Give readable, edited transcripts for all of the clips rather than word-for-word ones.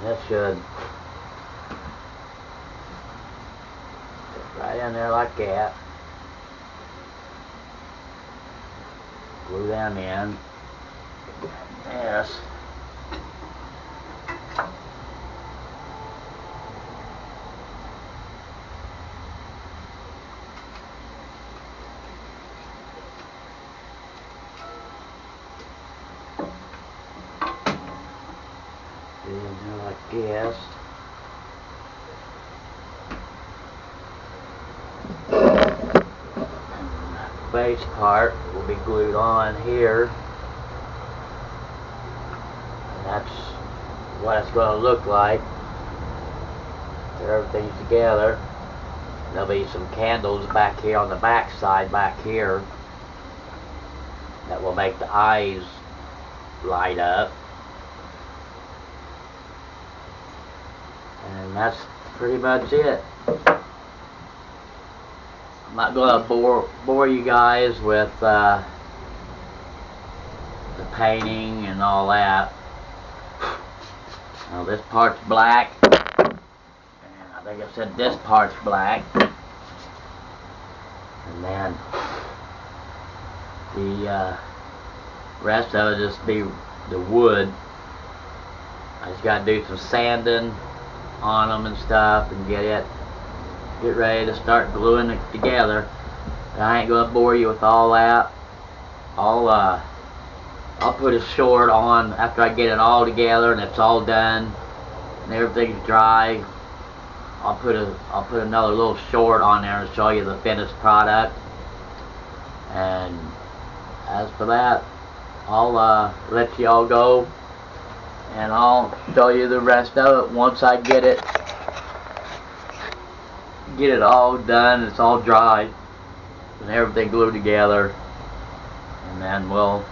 That should fit right in there like that. Glue them in. Yes. In there like this. Base part will be glued on here, and that's what it's going to look like after everything's together. There'll be some candles back here on the back side back here that will make the eyes light up, and that's pretty much it. I'm not going to bore you guys with the painting and all that. Now this part's black, and I think I said this part's black, and then the rest of it just be the wood. I just got to do some sanding on them and stuff and get ready to start gluing it together. And I ain't gonna bore you with all that. I'll put a short on after I get it all together and it's all done and everything's dry. I'll put another little short on there and show you the finished product. And as for that, I'll let y'all go and I'll show you the rest of it once I get it all done, it's all dry and everything glued together, and then we'll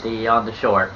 see you on the short.